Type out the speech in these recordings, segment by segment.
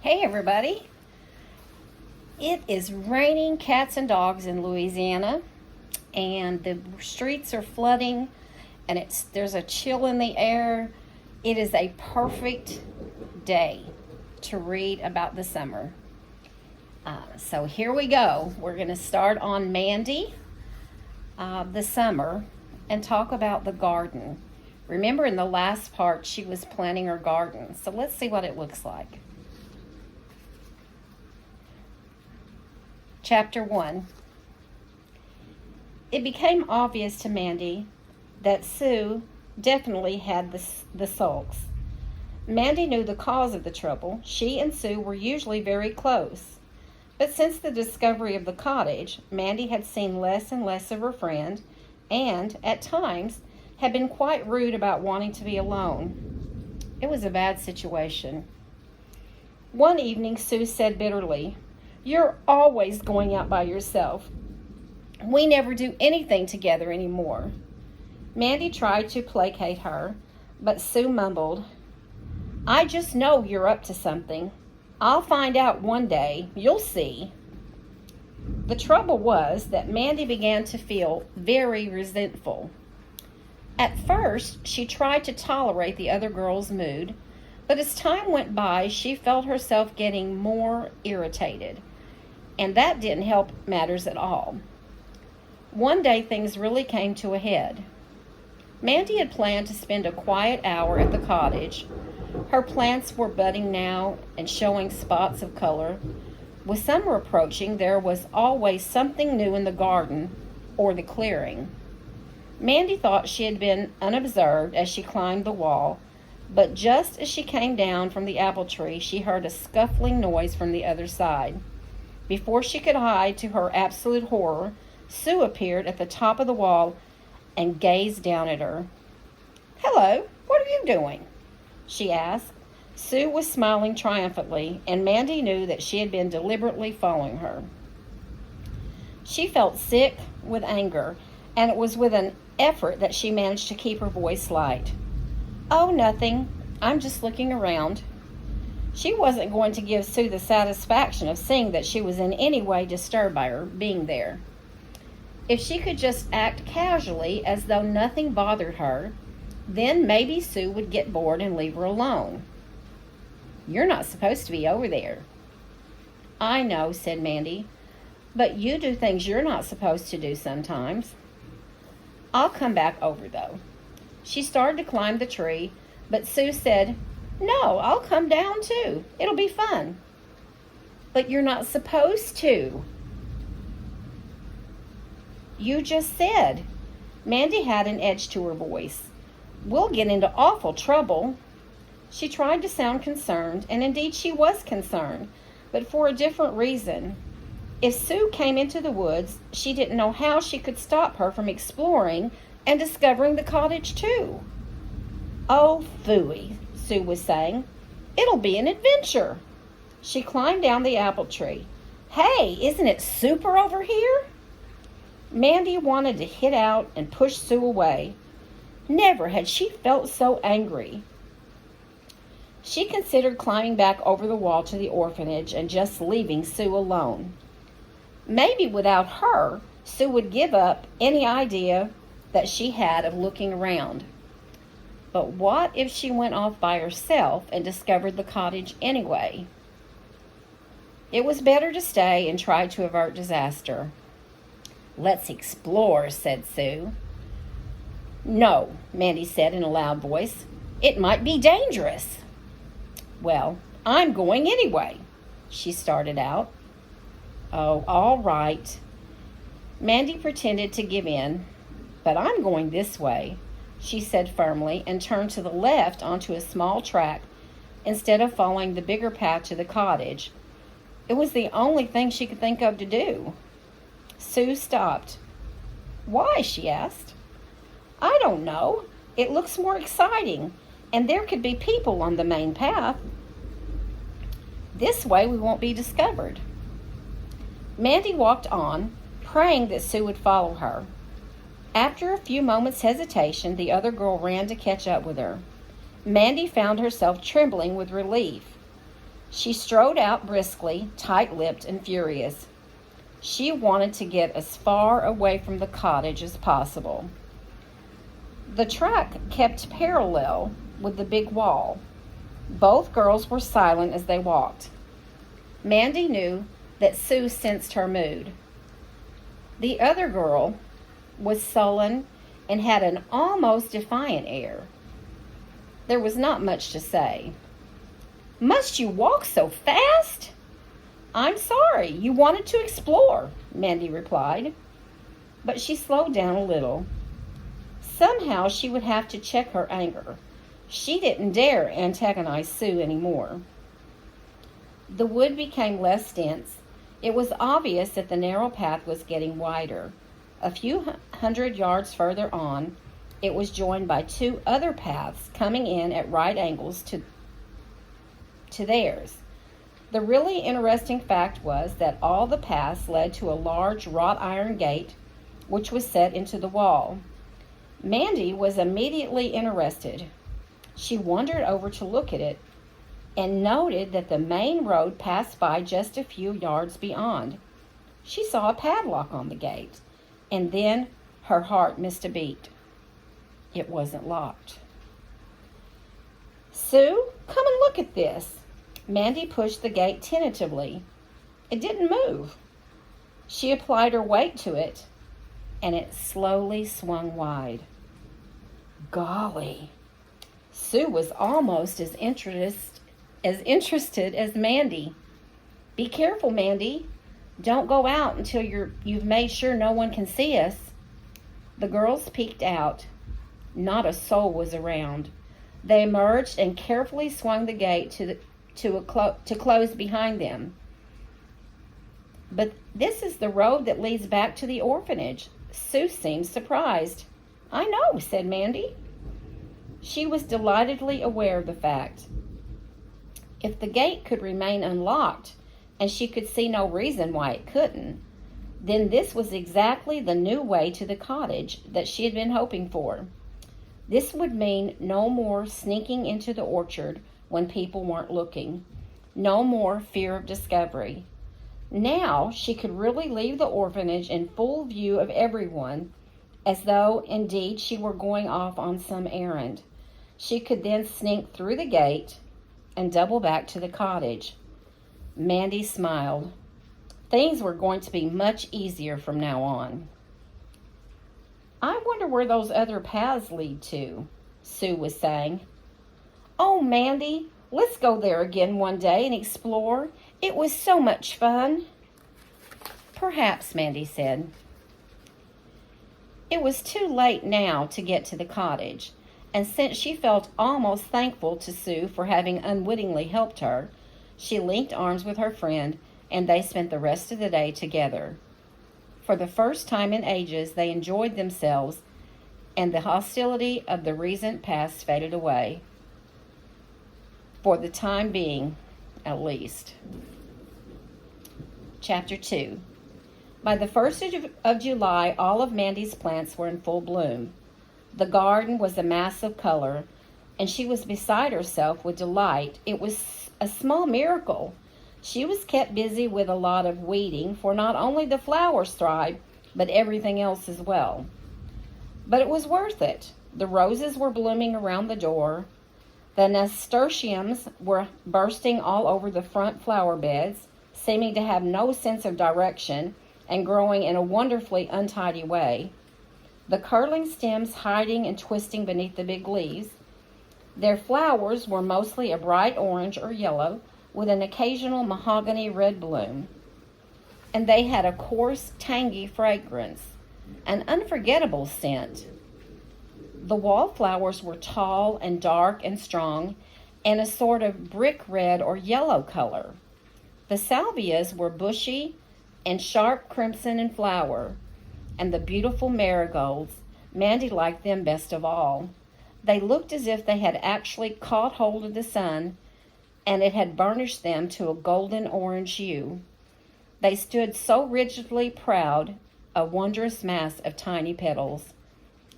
Hey everybody. It is raining cats and dogs in Louisiana, and the streets are flooding, and there's a chill in the air. It is a perfect day to read about the summer. So here we go. We're going to start on Mandy, the summer, and talk about the garden. Remember, in the last part, she was planting her garden. So let's see what it looks like. Chapter 1. It became obvious to Mandy that Sue definitely had the sulks. Mandy knew the cause of the trouble. She and Sue were usually very close. But since the discovery of the cottage, Mandy had seen less and less of her friend and, at times, had been quite rude about wanting to be alone. It was a bad situation. One evening, Sue said bitterly, "You're always going out by yourself. We never do anything together anymore." Mandy tried to placate her, but Sue mumbled, "I just know you're up to something. I'll find out one day. You'll see." The trouble was that Mandy began to feel very resentful. At first, she tried to tolerate the other girl's mood, but as time went by, she felt herself getting more irritated, and that didn't help matters at all. One day, things really came to a head. Mandy had planned to spend a quiet hour at the cottage. Her plants were budding now and showing spots of color. With summer approaching, there was always something new in the garden or the clearing. Mandy thought she had been unobserved as she climbed the wall, but just as she came down from the apple tree, she heard a scuffling noise from the other side. Before she could hide to her absolute horror, Sue appeared at the top of the wall and gazed down at her. "Hello, what are you doing?" she asked. Sue was smiling triumphantly, and Mandy knew that she had been deliberately following her. She felt sick with anger, and it was with an effort that she managed to keep her voice light. "Oh, nothing. I'm just looking around." She wasn't going to give Sue the satisfaction of seeing that she was in any way disturbed by her being there. If she could just act casually as though nothing bothered her, then maybe Sue would get bored and leave her alone. "You're not supposed to be over there." "I know," said Mandy, "but you do things you're not supposed to do sometimes." "I'll come back over, though." She started to climb the tree, but Sue said, "No, I'll come down too. It'll be fun." "But you're not supposed to." "You just said." Mandy had an edge to her voice. "We'll get into awful trouble." She tried to sound concerned, and indeed she was concerned, but for a different reason. If Sue came into the woods, she didn't know how she could stop her from exploring and discovering the cottage too. "Oh, phooey," Sue was saying. "It'll be an adventure." She climbed down the apple tree. "Hey, isn't it super over here?" Mandy wanted to hit out and push Sue away. Never had she felt so angry. She considered climbing back over the wall to the orphanage and just leaving Sue alone. Maybe without her, Sue would give up any idea that she had of looking around. But what if she went off by herself and discovered the cottage anyway? It was better to stay and try to avert disaster. "Let's explore," said Sue. "No," Mandy said in a loud voice. "It might be dangerous." "Well, I'm going anyway," she started out. "Oh, all right." Mandy pretended to give in. "But I'm going this way," she said firmly, and turned to the left onto a small track instead of following the bigger path to the cottage. It was the only thing she could think of to do. Sue stopped. "Why?" she asked. "I don't know. It looks more exciting, and there could be people on the main path. This way we won't be discovered." Mandy walked on, praying that Sue would follow her. After a few moments' hesitation, the other girl ran to catch up with her. Mandy found herself trembling with relief. She strode out briskly, tight-lipped and furious. She wanted to get as far away from the cottage as possible. The track kept parallel with the big wall. Both girls were silent as they walked. Mandy knew that Sue sensed her mood. The other girl was sullen and had an almost defiant air. There was not much to say. "Must you walk so fast?" "I'm sorry, you wanted to explore," Mandy replied. But she slowed down a little. Somehow she would have to check her anger. She didn't dare antagonize Sue anymore. The wood became less dense. It was obvious that the narrow path was getting wider. A few hundred yards further on, it was joined by two other paths coming in at right angles to theirs. The really interesting fact was that all the paths led to a large wrought iron gate, which was set into the wall. Mandy was immediately interested. She wandered over to look at it and noted that the main road passed by just a few yards beyond. She saw a padlock on the gate, and then her heart missed a beat. It wasn't locked. "Sue, come and look at this." Mandy pushed the gate tentatively. It didn't move. She applied her weight to it, and it slowly swung wide. Golly! Sue was almost as interested as Mandy. "Be careful, Mandy. Don't go out until you've made sure no one can see us." The girls peeked out. Not a soul was around. They emerged and carefully swung the gate to close behind them. "But this is the road that leads back to the orphanage." Sue seemed surprised. "I know," said Mandy. She was delightedly aware of the fact. If the gate could remain unlocked, and she could see no reason why it couldn't, then this was exactly the new way to the cottage that she had been hoping for. This would mean no more sneaking into the orchard when people weren't looking. No more fear of discovery. Now she could really leave the orphanage in full view of everyone, as though indeed she were going off on some errand. She could then sneak through the gate and double back to the cottage. Mandy smiled. Things were going to be much easier from now on. "I wonder where those other paths lead to," Sue was saying. "Oh, Mandy, let's go there again one day and explore. It was so much fun." "Perhaps," Mandy said. It was too late now to get to the cottage, and since she felt almost thankful to Sue for having unwittingly helped her, she linked arms with her friend, and they spent the rest of the day together. For the first time in ages, they enjoyed themselves, and the hostility of the recent past faded away. For the time being, at least. Chapter 2. By the 1st of July, all of Mandy's plants were in full bloom. The garden was a mass of color, and she was beside herself with delight. It was a small miracle. She was kept busy with a lot of weeding, for not only the flowers thrived, but everything else as well. But it was worth it. The roses were blooming around the door. The nasturtiums were bursting all over the front flower beds, seeming to have no sense of direction and growing in a wonderfully untidy way. The curling stems hiding and twisting beneath the big leaves. Their flowers were mostly a bright orange or yellow, with an occasional mahogany red bloom. And they had a coarse, tangy fragrance, an unforgettable scent. The wallflowers were tall and dark and strong, and a sort of brick red or yellow color. The salvias were bushy and sharp crimson in flower, and the beautiful marigolds, Mandy liked them best of all. They looked as if they had actually caught hold of the sun, and it had burnished them to a golden orange hue. They stood so rigidly proud, a wondrous mass of tiny petals,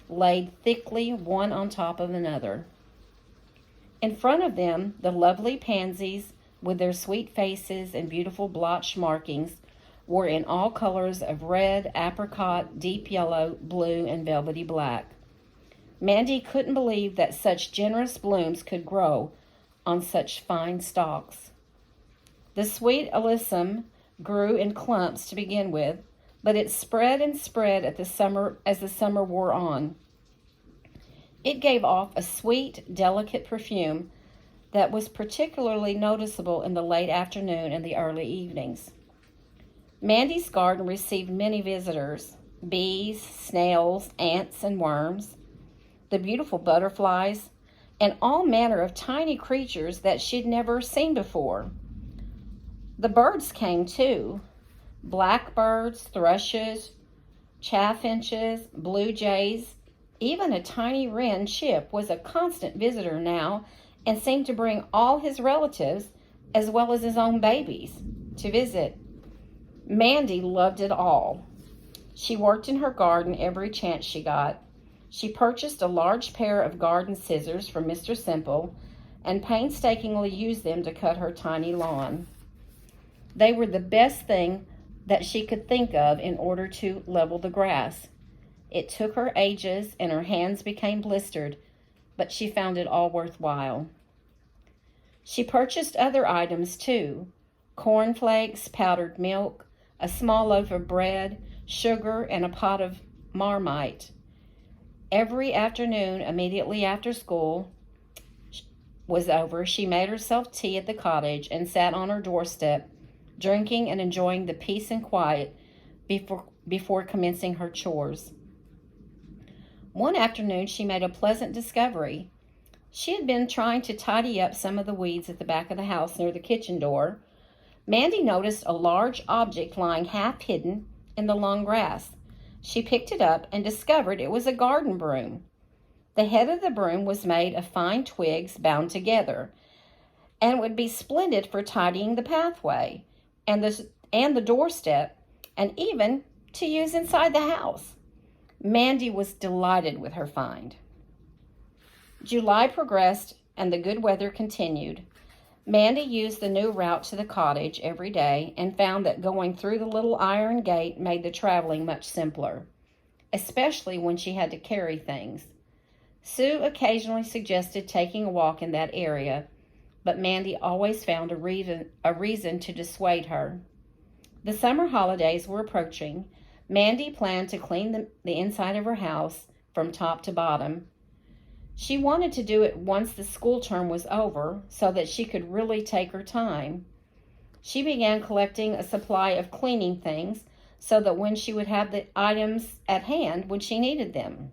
laid thickly one on top of another. In front of them, the lovely pansies with their sweet faces and beautiful blotched markings, were in all colors of red, apricot, deep yellow, blue, and velvety black. Mandy couldn't believe that such generous blooms could grow on such fine stalks. The sweet alyssum grew in clumps to begin with, but it spread and spread as the summer wore on. It gave off a sweet, delicate perfume that was particularly noticeable in the late afternoon and the early evenings. Mandy's garden received many visitors: bees, snails, ants, and worms, the beautiful butterflies, and all manner of tiny creatures that she'd never seen before. The birds came too: blackbirds, thrushes, chaffinches, blue jays. Even a tiny wren chip was a constant visitor now and seemed to bring all his relatives, as well as his own babies, to visit. Mandy loved it all. She worked in her garden every chance she got. She purchased a large pair of garden scissors from Mr. Simple and painstakingly used them to cut her tiny lawn. They were the best thing that she could think of in order to level the grass. It took her ages and her hands became blistered, but she found it all worthwhile. She purchased other items too: cornflakes, powdered milk, a small loaf of bread, sugar, and a pot of Marmite. Every afternoon, immediately after school was over, she made herself tea at the cottage and sat on her doorstep, drinking and enjoying the peace and quiet before commencing her chores. One afternoon, she made a pleasant discovery. She had been trying to tidy up some of the weeds at the back of the house near the kitchen door. Mandy noticed a large object lying half hidden in the long grass. She picked it up and discovered it was a garden broom. The head of the broom was made of fine twigs bound together, and would be splendid for tidying the pathway and the doorstep, and even to use inside the house. Mandy was delighted with her find. July progressed and the good weather continued. Mandy used the new route to the cottage every day and found that going through the little iron gate made the traveling much simpler, especially when she had to carry things. Sue occasionally suggested taking a walk in that area, but Mandy always found a reason to dissuade her. The summer holidays were approaching. Mandy planned to clean the inside of her house from top to bottom. She wanted to do it once the school term was over so that she could really take her time. She began collecting a supply of cleaning things so that when she would have the items at hand when she needed them.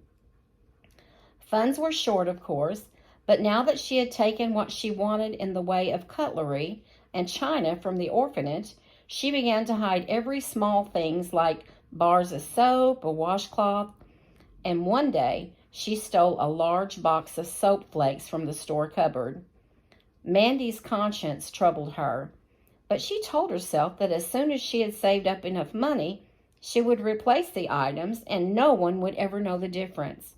Funds were short, of course, but now that she had taken what she wanted in the way of cutlery and china from the orphanage, she began to hide every small things like bars of soap, a washcloth, and one day she stole a large box of soap flakes from the store cupboard. Mandy's conscience troubled her, but she told herself that as soon as she had saved up enough money, she would replace the items and no one would ever know the difference.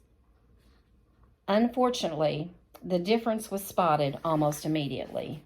Unfortunately, the difference was spotted almost immediately.